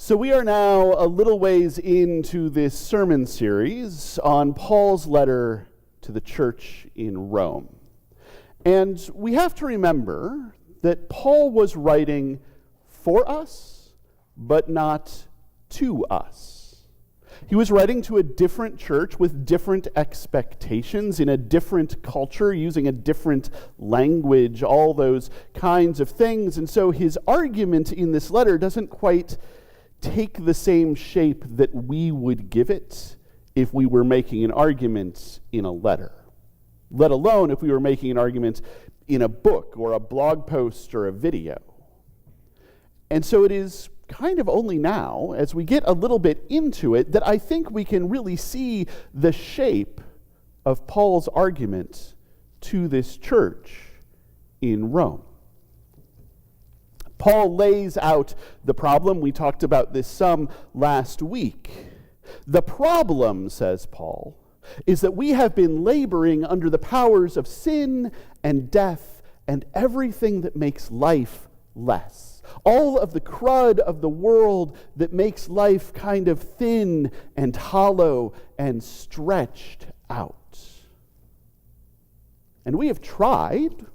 So we are now a little ways into this sermon series on Paul's letter to the church in Rome. And we have to remember that Paul was writing for us, but not to us. He was writing to a different church with different expectations in a different culture, using a different language, all those kinds of things. And so his argument in this letter doesn't quite take the same shape that we would give it if we were making an argument in a letter, let alone if we were making an argument in a book or a blog post or a video. And so it is kind of only now, as we get a little bit into it, that I think we can really see the shape of Paul's argument to this church in Rome. Paul lays out the problem. We talked about this some last week. The problem, says Paul, is that we have been laboring under the powers of sin and death and everything that makes life less. All of the crud of the world that makes life kind of thin and hollow and stretched out. And we have tried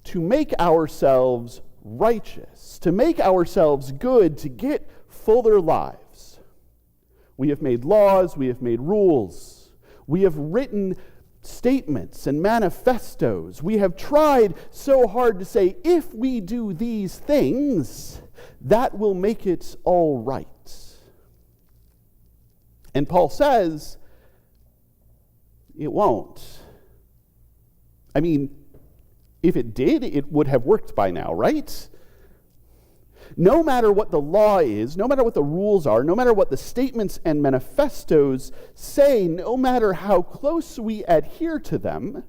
to make ourselves righteous, to make ourselves good, to get fuller lives. We have made laws, we have made rules, we have written statements and manifestos. We have tried so hard to say, if we do these things, that will make it all right. And Paul says, it won't. I mean, if it did, it would have worked by now, right? No matter what the law is, no matter what the rules are, no matter what the statements and manifestos say, no matter how close we adhere to them,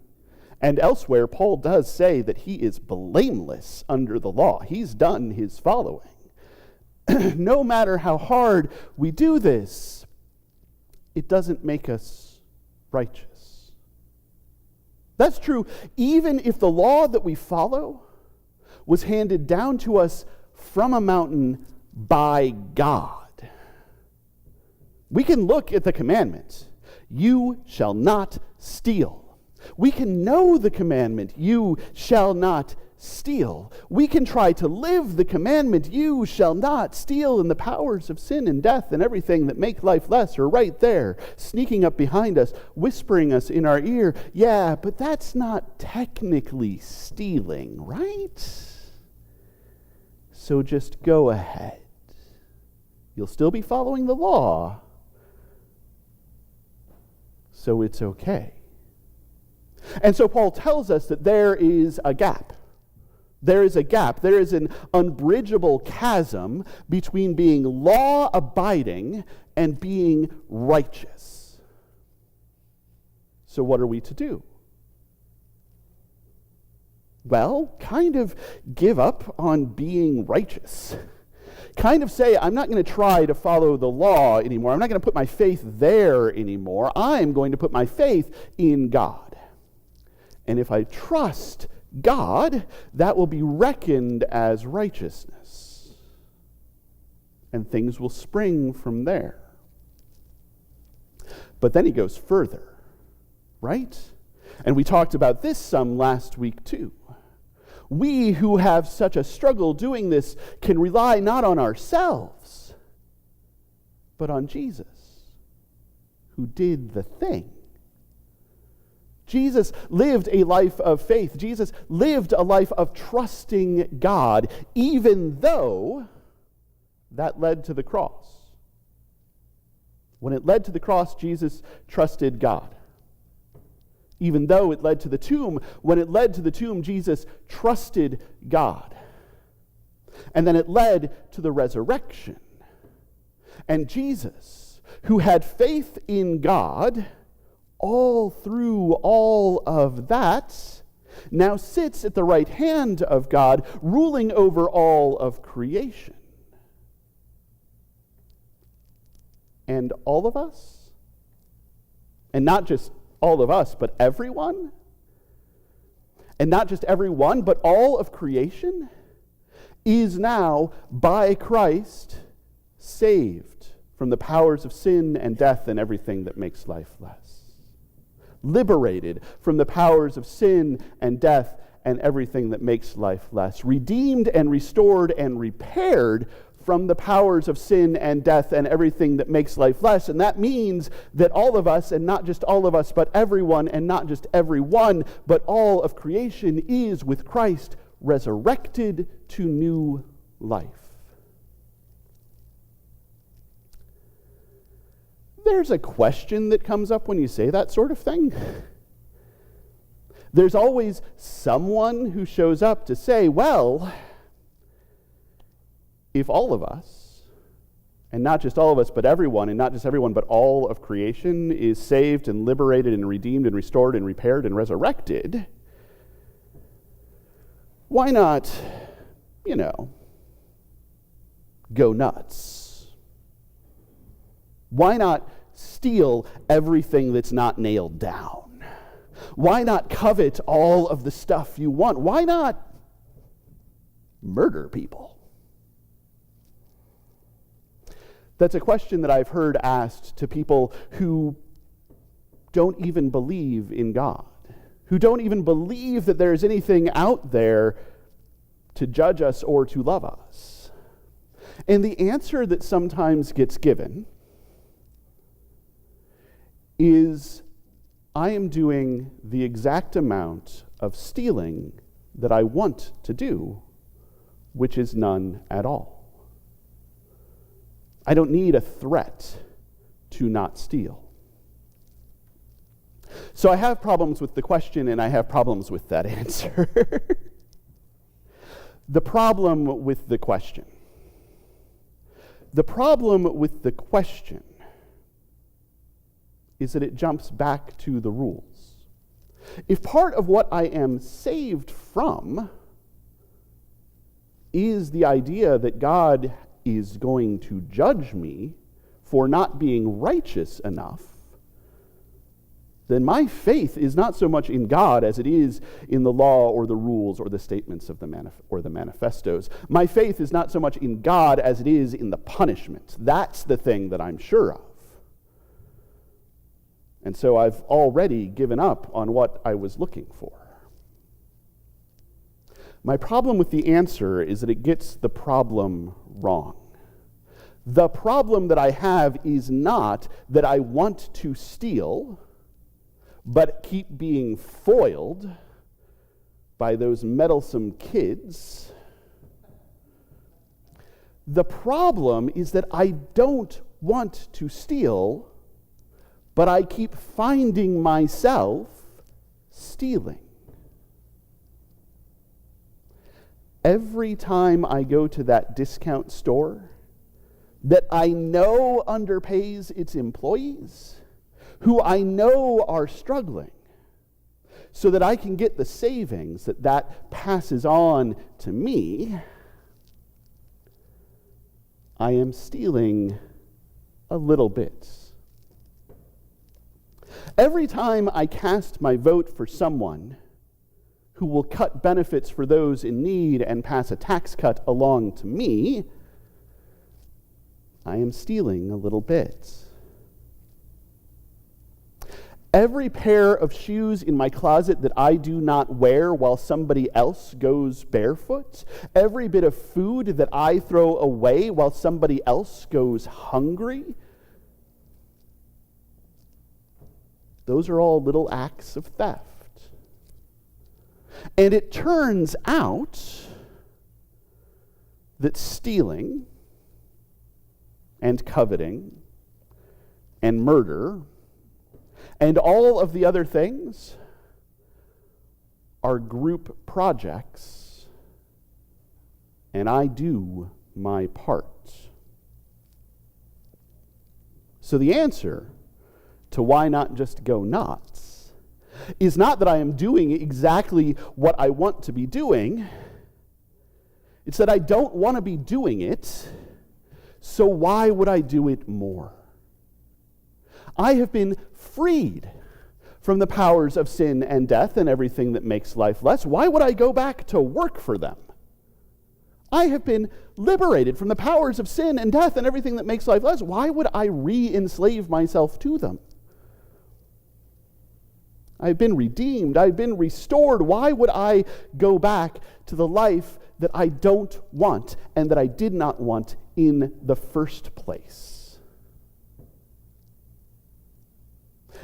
and elsewhere Paul does say that he is blameless under the law. He's done his following. No matter how hard we do this, it doesn't make us righteous. That's true even if the law that we follow was handed down to us from a mountain by God. We can look at the commandment, you shall not steal. We can know the commandment, you shall not steal. We can try to live the commandment, you shall not steal, and the powers of sin and death and everything that make life less are right there, sneaking up behind us, whispering us in our ear, yeah, but that's not technically stealing, right? So just go ahead. You'll still be following the law, so it's okay. And so Paul tells us that there is a gap. There is a gap. There is an unbridgeable chasm between being law-abiding and being righteous. So what are we to do? Well, kind of give up on being righteous. Kind of say, I'm not going to try to follow the law anymore. I'm not going to put my faith there anymore. I'm going to put my faith in God. And if I trust God, that will be reckoned as righteousness. And things will spring from there. But then he goes further, right? And we talked about this some last week too. We who have such a struggle doing this can rely not on ourselves, but on Jesus, who did the thing. Jesus lived a life of faith. Jesus lived a life of trusting God, even though that led to the cross. When it led to the cross, Jesus trusted God. Even though it led to the tomb, when it led to the tomb, Jesus trusted God. And then it led to the resurrection. And Jesus, who had faith in God, all through all of that, now sits at the right hand of God, ruling over all of creation. And all of us, and not just all of us, but everyone, and not just everyone, but all of creation, is now, by Christ, saved from the powers of sin and death and everything that makes life less. Liberated from the powers of sin and death and everything that makes life less. Redeemed and restored and repaired from the powers of sin and death and everything that makes life less. And that means that all of us, and not just all of us, but everyone, and not just everyone, but all of creation is with Christ resurrected to new life. There's a question that comes up when you say that sort of thing. There's always someone who shows up to say, well, if all of us, and not just all of us, but everyone, and not just everyone, but all of creation is saved and liberated and redeemed and restored and repaired and resurrected, why not, go nuts? Why not steal everything that's not nailed down? Why not covet all of the stuff you want? Why not murder people? That's a question that I've heard asked to people who don't even believe in God, who don't even believe that there's anything out there to judge us or to love us. And the answer that sometimes gets given is, I am doing the exact amount of stealing that I want to do, which is none at all. I don't need a threat to not steal. So I have problems with the question, and I have problems with that answer. The problem with the question. The problem with the question is that it jumps back to the rules. If part of what I am saved from is the idea that God is going to judge me for not being righteous enough, then my faith is not so much in God as it is in the law or the rules or the statements of the manifestos. My faith is not so much in God as it is in the punishment. That's the thing that I'm sure of. And so I've already given up on what I was looking for. My problem with the answer is that it gets the problem wrong. The problem that I have is not that I want to steal, but keep being foiled by those meddlesome kids. The problem is that I don't want to steal, but I keep finding myself stealing. Every time I go to that discount store that I know underpays its employees, who I know are struggling, so that I can get the savings that passes on to me, I am stealing a little bit. Every time I cast my vote for someone who will cut benefits for those in need and pass a tax cut along to me, I am stealing a little bit. Every pair of shoes in my closet that I do not wear while somebody else goes barefoot, every bit of food that I throw away while somebody else goes hungry, those are all little acts of theft. And it turns out that stealing and coveting and murder and all of the other things are group projects, and I do my part. So the answer to why not just go nuts is not that I am doing exactly what I want to be doing. It's that I don't want to be doing it, so why would I do it more? I have been freed from the powers of sin and death and everything that makes life less. Why would I go back to work for them? I have been liberated from the powers of sin and death and everything that makes life less. Why would I re-enslave myself to them? I've been redeemed. I've been restored. Why would I go back to the life that I don't want and that I did not want in the first place?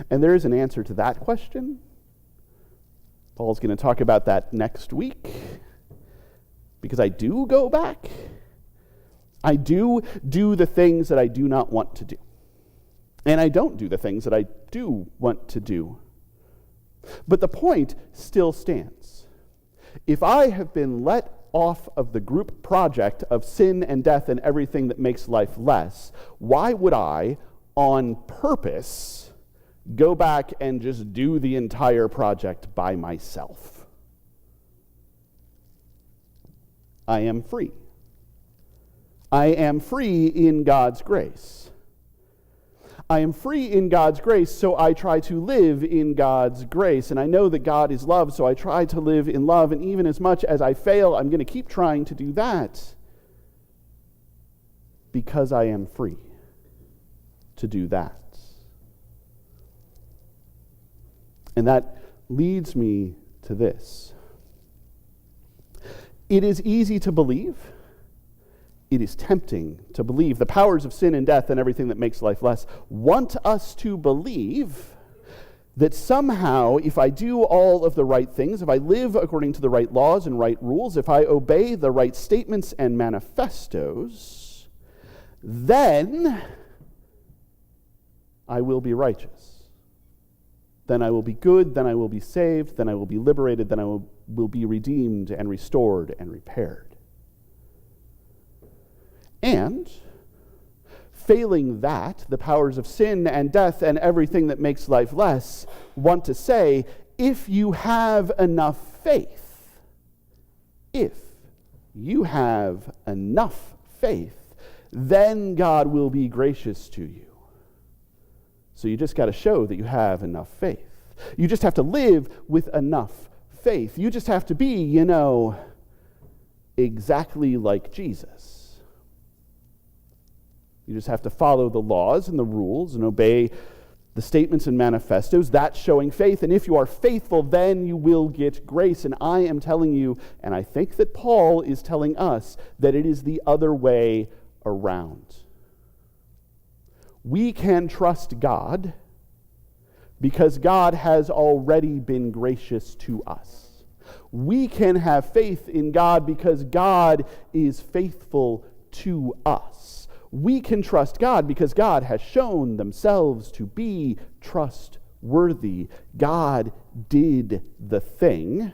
And there is an answer to that question. Paul's going to talk about that next week. Because I do go back. I do the things that I do not want to do. And I don't do the things that I do want to do. But the point still stands. If I have been let off of the group project of sin and death and everything that makes life less, why would I, on purpose, go back and just do the entire project by myself? I am free. I am free in God's grace. I am free in God's grace, so I try to live in God's grace. And I know that God is love, so I try to live in love. And even as much as I fail, I'm going to keep trying to do that because I am free to do that. And that leads me to this. It is easy to believe. It is tempting to believe. The powers of sin and death and everything that makes life less want us to believe that somehow, if I do all of the right things, if I live according to the right laws and right rules, if I obey the right statements and manifestos, then I will be righteous. Then I will be good, then I will be saved, then I will be liberated, then I will be redeemed and restored and repaired. And, failing that, the powers of sin and death and everything that makes life less want to say, if you have enough faith, then God will be gracious to you. So you just got to show that you have enough faith. You just have to live with enough faith. You just have to be, exactly like Jesus. You just have to follow the laws and the rules and obey the statements and manifestos. That's showing faith. And if you are faithful, then you will get grace. And I am telling you, and I think that Paul is telling us, that it is the other way around. We can trust God because God has already been gracious to us. We can have faith in God because God is faithful to us. We can trust God because God has shown themselves to be trustworthy. God did the thing,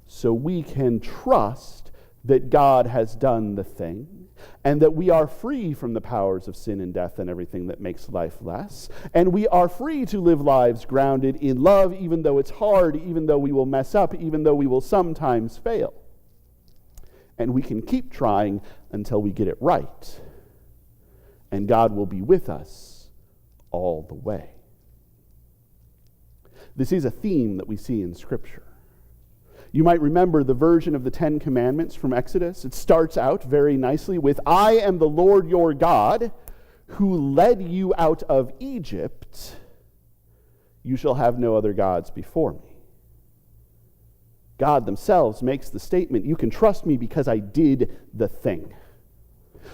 so we can trust that God has done the thing, and that we are free from the powers of sin and death and everything that makes life less, and we are free to live lives grounded in love, even though it's hard, even though we will mess up, even though we will sometimes fail. And we can keep trying until we get it right. And God will be with us all the way. This is a theme that we see in Scripture. You might remember the version of the Ten Commandments from Exodus. It starts out very nicely with, I am the Lord your God, who led you out of Egypt. You shall have no other gods before me. God themselves makes the statement, you can trust me because I did the thing.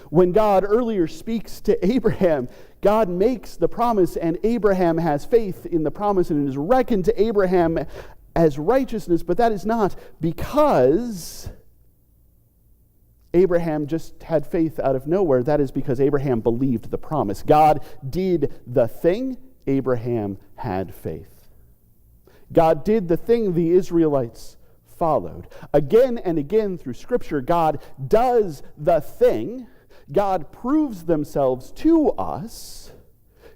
When God earlier speaks to Abraham, God makes the promise, and Abraham has faith in the promise, and it is reckoned to Abraham as righteousness, but that is not because Abraham just had faith out of nowhere. That is because Abraham believed the promise. God did the thing, Abraham had faith. God did the thing, the Israelites followed. Again and again through Scripture, God does the thing. God proves themselves to us.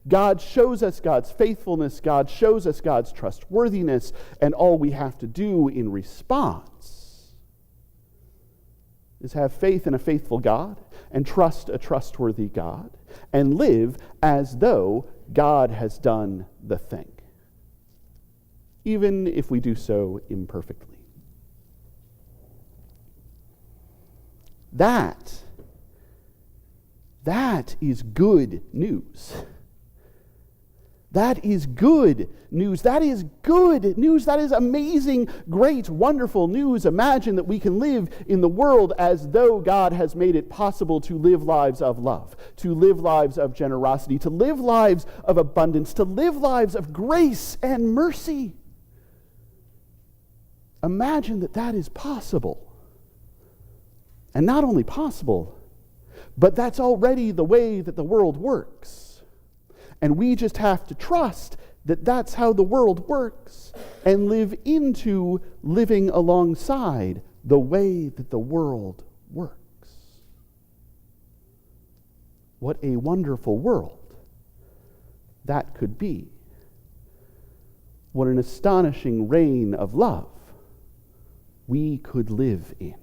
God shows us God's faithfulness. God shows us God's trustworthiness. And all we have to do in response is have faith in a faithful God and trust a trustworthy God and live as though God has done the thing, even if we do so imperfectly. That is good news. That is good news. That is good news. That is amazing, great, wonderful news. Imagine that we can live in the world as though God has made it possible to live lives of love, to live lives of generosity, to live lives of abundance, to live lives of grace and mercy. Imagine that that is possible. And not only possible, but that's already the way that the world works. And we just have to trust that that's how the world works and live into living alongside the way that the world works. What a wonderful world that could be. What an astonishing reign of love we could live in.